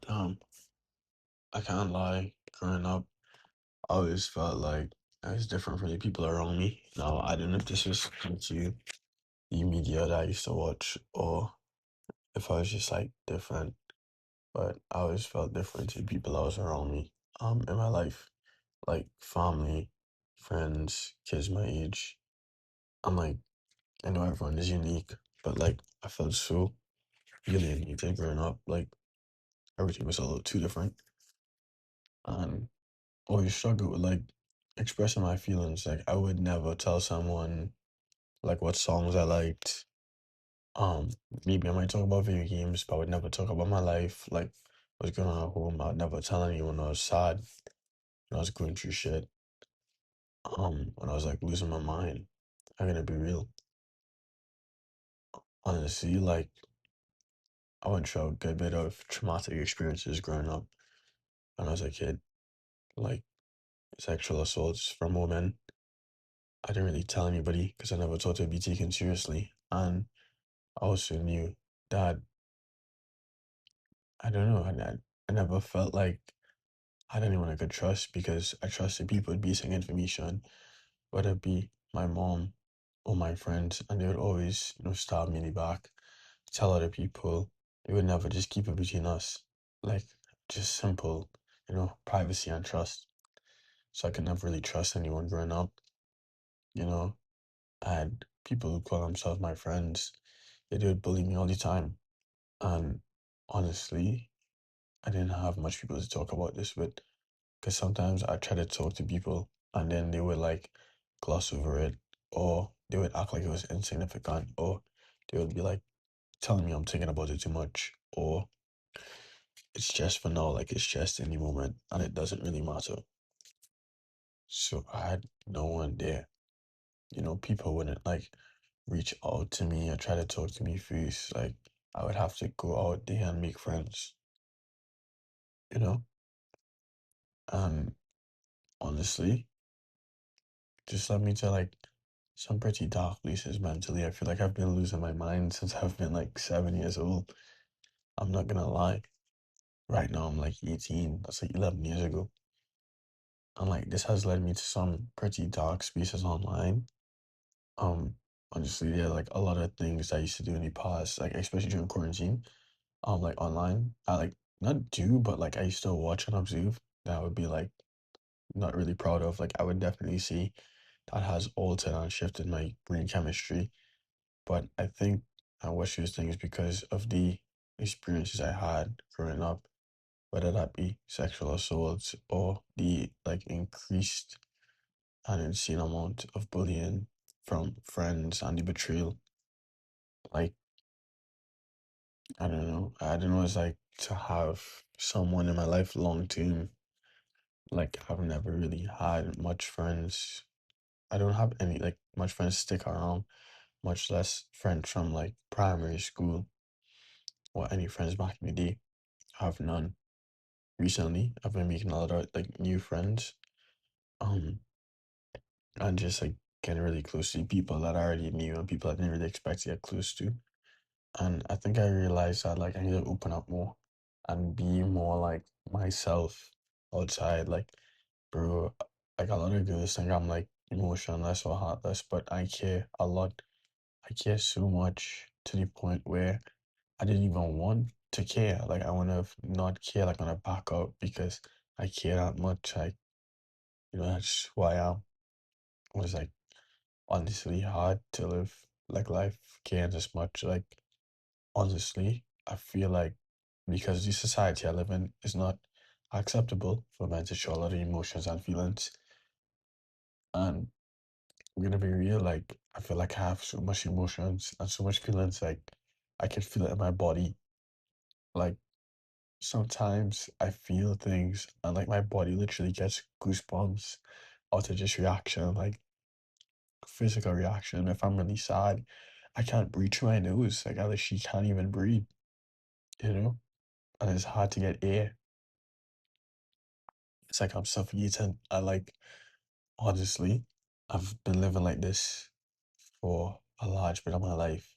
Um, I can't lie. Growing up, I always felt like I was different from the people around me. Now, I don't know if this was due to the media that I used to watch or if I was just like different, but I always felt different to the people that was around me. In my life, like family, friends, kids my age. I'm like, I know everyone is unique, but like I felt so alienated growing up. Like everything was a little too different. And always struggled with like expressing my feelings. Like I would never tell someone like what songs I liked. Um, Maybe I might talk about video games, but I would never talk about my life, like what's going on at home. I would never tell anyone I was sad when I was going through shit. When I was like losing my mind. I'm gonna be real. Honestly, like I went through a good bit of traumatic experiences growing up when I was a kid, like sexual assaults from women. I didn't really tell anybody because I never thought it'd be taken seriously. And I also knew that I don't know, I never felt like I had anyone I could trust because I trusted people with basic information, whether it be my mom or my friends, and they would always, stab me in the back, tell other people. They would never just keep it between us. Like just simple, privacy and trust. So I could never really trust anyone growing up, you know. I had people who call themselves my friends. They would bully me all the time. And honestly, I didn't have much people to talk about this with because sometimes I try to talk to people and then they would like gloss over it or they would act like it was insignificant or they would be like telling me I'm thinking about it too much or it's just for now, like it's just in the moment and it doesn't really matter. So I had no one there. People wouldn't like reach out to me or try to talk to me first. Like I would have to go out there and make friends, you know? And honestly, just led me to like some pretty dark places mentally. I feel like I've been losing my mind since I've been like 7 years old. I'm not gonna lie. Right now I'm like 18. That's like 11 years ago. And like this has led me to some pretty dark spaces online. Um, Honestly, there are like a lot of things I used to do in the past, like especially during quarantine. Like online, I like not do, but like I used to watch and observe. That I would be like not really proud of. Like I would definitely see that has altered and shifted my brain chemistry. But I think I watch those things because of the experiences I had growing up, whether that be sexual assaults or the like increased and insane amount of bullying from friends and the betrayal. Like, I don't know, it's like to have someone in my life long term. Like, I've never really had much friends. I don't have any, like, much friends stick around, much less friends from, like, primary school or any friends back in the day. I have none. Recently, I've been making a lot of, like, new friends, um, and just, like, getting really close to people that I already knew and people I didn't really expect to get close to. And I think I realized that like I need to open up more and be more like myself outside. Like, bro, like a lot of girls think I'm like emotionless or heartless, but I care a lot. I care so much to the point where I didn't even want to care. Like I want to not care, like want to back up because I care that much. Like, that's who I am. It was like honestly hard to live like life caring this much. Like honestly, I feel like because the society I live in is not acceptable for men to show a lot of emotions and feelings. And I'm gonna be real, like I feel like I have so much emotions and so much feelings, like I can feel it in my body. Like sometimes I feel things and like my body literally gets goosebumps out of just reaction, like physical reaction. If I'm really sad, I can't breathe through my nose. Like I literally can't even breathe, you know? And it's hard to get air. It's like I'm suffocating. I like, honestly, I've been living like this for a large bit of my life,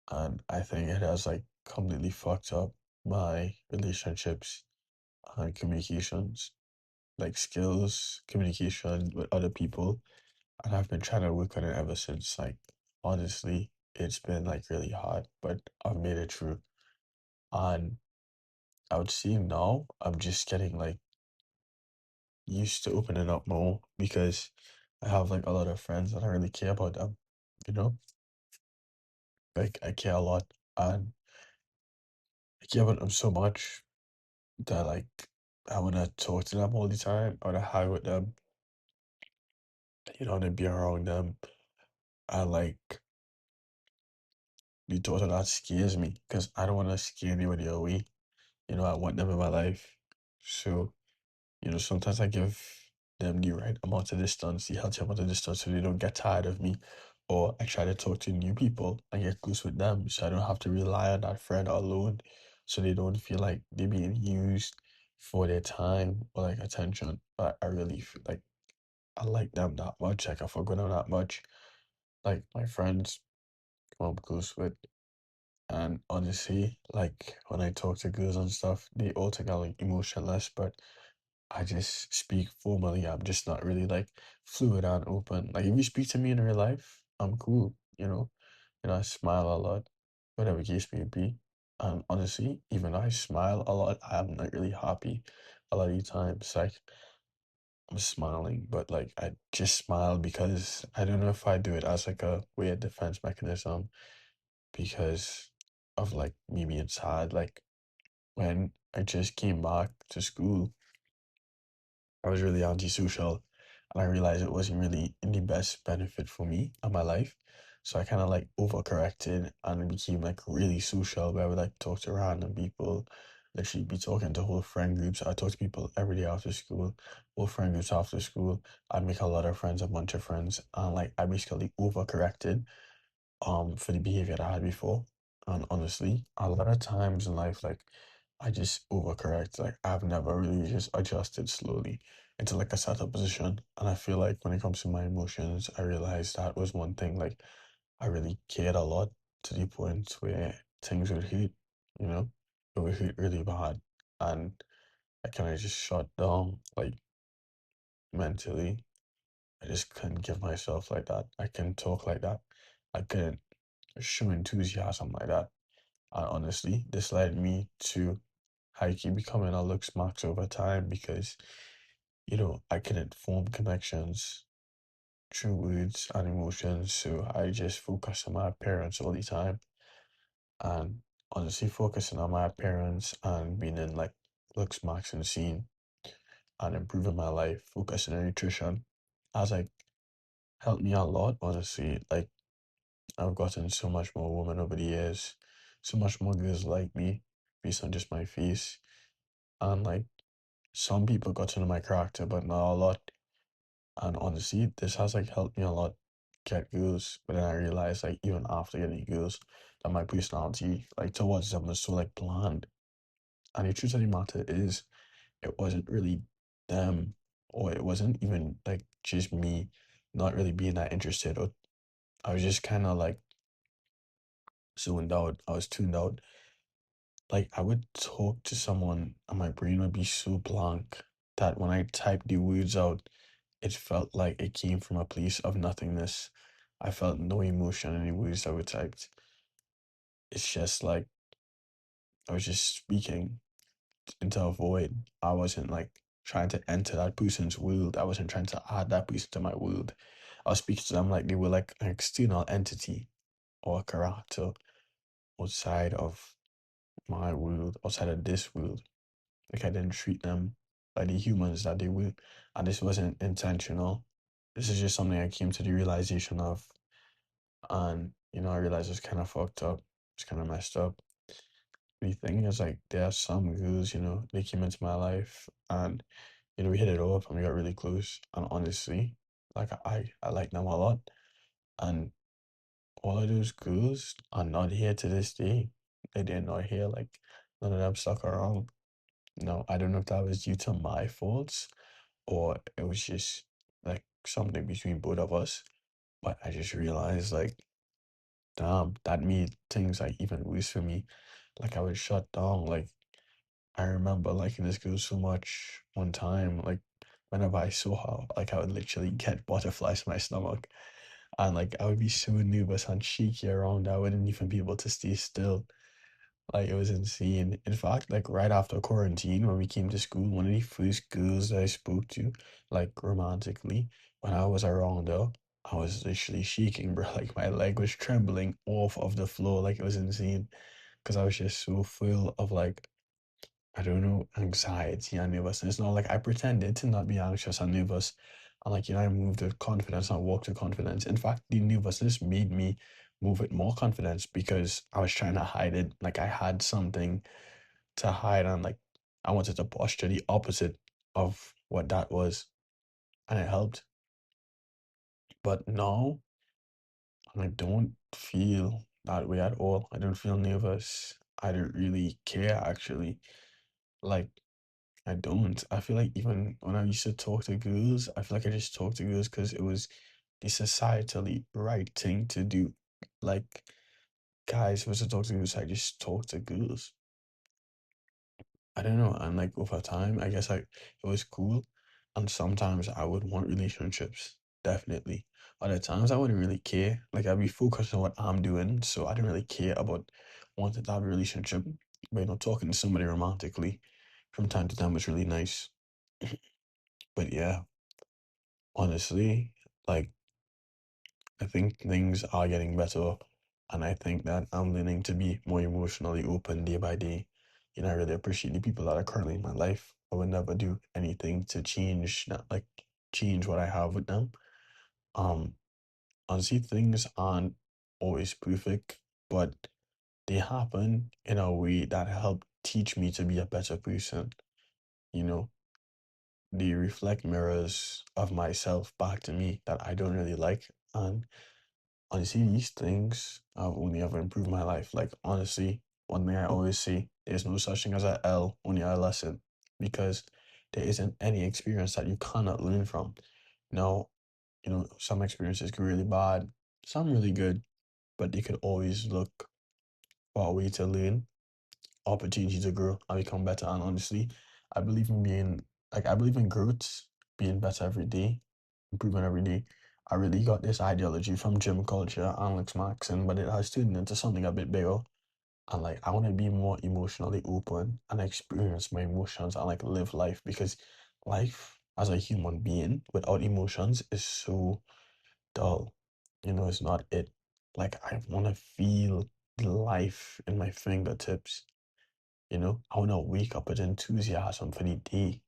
and I think it has like completely fucked up. my relationships and communications, like skills, communication with other people. And I've been trying to work on it ever since. Like, honestly, it's been like really hard, but I've made it through. And I would say now I'm just getting like used to opening up more because I have like a lot of friends and I really care about them, you know? Like, I care a lot and I care about them so much that like I wanna talk to them all the time. I wanna hang with them, and be around them. And like the thought of that scares me because I don't wanna scare anybody away. I want them in my life. So, sometimes I give them the right amount of distance, the healthy amount of distance so they don't get tired of me. Or I try to talk to new people and get close with them so I don't have to rely on that friend alone so they don't feel like they're being used for their time or like attention. But I really feel like I like them that much. Like I forgot them that much. Like my friends who I'm close with. And honestly, like when I talk to girls and stuff, they all think I'm like emotionless, but I just speak formally. I'm just not really like fluid and open. Like if you speak to me in real life, I'm cool, I smile a lot, whatever case may be. And honestly, even though I smile a lot, I'm not really happy a lot of the times. Like I'm smiling, but like I just smile because I don't know if I do it as like a way of defense mechanism because of like me being sad. Like when I just came back to school, I was really antisocial and I realized it wasn't really in the best benefit for me and my life. So I kind of like overcorrected and became like really social where I would like talk to random people, literally be talking to whole friend groups. I talk to people every day after school, whole friend groups after school. I make a lot of friends, a bunch of friends, and like I basically overcorrected for the behavior that I had before. And honestly, a lot of times in life, like I just overcorrect. Like I've never really just adjusted slowly into like a settled position. And I feel like when it comes to my emotions, I realized that was one thing like I really cared a lot to the point where things would hit, you know, it would hit really bad. And I kind of just shut down like mentally. I just couldn't give myself like that. I couldn't talk like that. I couldn't show enthusiasm like that. And honestly, this led me to hiking becoming a looks max over time because, I couldn't form connections through words and emotions. So I just focused on my appearance all the time. And honestly, focusing on my appearance and being in like looks max and scene and improving my life, focusing on nutrition has like helped me a lot, honestly. Like I've gotten so much more women over the years, so much more girls like me based on just my face. And like some people got to know my character, but not a lot. And honestly, this has like helped me a lot get girls. But then I realized like even after getting girls, that my personality like towards them was so like bland. And the truth of the matter is it wasn't really them or it wasn't even like just me not really being that interested or I was just kind of like zoned out. I was tuned out. Like I would talk to someone and my brain would be so blank that when I typed the words out, it felt like it came from a place of nothingness. I felt no emotion in the words that were typed. It's just like I was just speaking into a void. I wasn't like trying to enter that person's world. I wasn't trying to add that person to my world. I was speaking to them like they were like an external entity or a character outside of my world, outside of this world. Like I didn't treat them like the humans that they were. And this wasn't intentional. This is just something I came to the realization of. And, I realized it's kind of fucked up. It's kind of messed up. The thing is, like, there are some girls, they came into my life and, we hit it off and we got really close. And honestly, like, I like them a lot. And all of those girls are not here to this day. They're not here. Like, none of them stuck around. No, I don't know if that was due to my faults or it was just like something between both of us. But I just realized like, damn, that made things like even worse for me. like I would shut down. Like I remember liking this girl so much one time, like whenever I saw her, like I would literally get butterflies in my stomach. And like I would be so nervous and shaky around. I wouldn't even be able to stay still. Like it was insane. In fact, like right after quarantine, when we came to school, one of the first girls that I spoke to, like romantically, when I was around her, I was literally shaking, bro. Like my leg was trembling off of the floor. Like it was insane. Because I was just so full of like, I don't know, anxiety and nervousness. It's not like I pretended to not be anxious and nervous. And like, I moved with confidence and walked with confidence. In fact, the nervousness made me move with more confidence because I was trying to hide it. Like I had something to hide and like I wanted to posture the opposite of what that was. And it helped. But now I don't feel that way at all. I don't feel nervous. I don't really care actually. Like I don't. I feel like even when I used to talk to girls, I feel like I just talked to girls because it was the societally right thing to do. Like guys was to talk to girls, I just talk to girls. I don't know. And like over time, I guess it was cool. And sometimes I would want relationships, definitely. Other times I wouldn't really care. Like I'd be focused on what I'm doing, so I didn't really care about wanting to have a relationship. But talking to somebody romantically from time to time was really nice. But yeah, honestly, like I think things are getting better, and I think that I'm learning to be more emotionally open day by day. I really appreciate the people that are currently in my life. I would never do anything to change that, like change what I have with them. Um, Honestly, things aren't always perfect, but they happen in a way that help teach me to be a better person. You know, they reflect mirrors of myself back to me that I don't really like, and honestly, these things have only ever improved my life. Like, honestly, one thing I always say, there's no such thing as a L, only a lesson, because there isn't any experience that you cannot learn from. Now, some experiences could be really bad, some really good, but they could always look for a way to learn, opportunity to grow and become better. And honestly, I believe in being, like, I believe in growth, being better every day, improving every day. I really got this ideology from gym culture, Alex Maxon, but it has turned into something a bit bigger. And like, I want to be more emotionally open and experience my emotions and like live life because life as a human being without emotions is so dull. It's not it. Like, I want to feel life in my fingertips. I want to wake up with enthusiasm for the day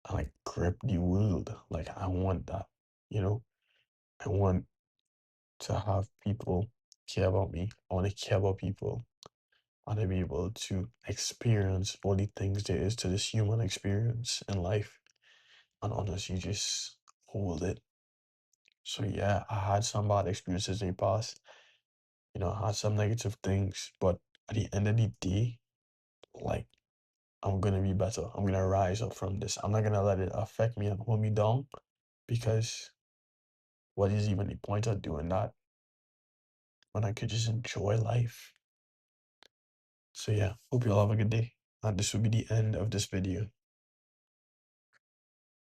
and like grip the world. Like, I want that. You know, I want to have people care about me. I want to care about people. I want to be able to experience all the things there is to this human experience in life. And honestly, just hold it. So yeah, I had some bad experiences in the past. I had some negative things, but at the end of the day, like I'm gonna be better. I'm gonna rise up from this. I'm not gonna let it affect me and hold me down because what is even the point of doing that when I could just enjoy life? So yeah, hope you all have a good day. And this will be the end of this video.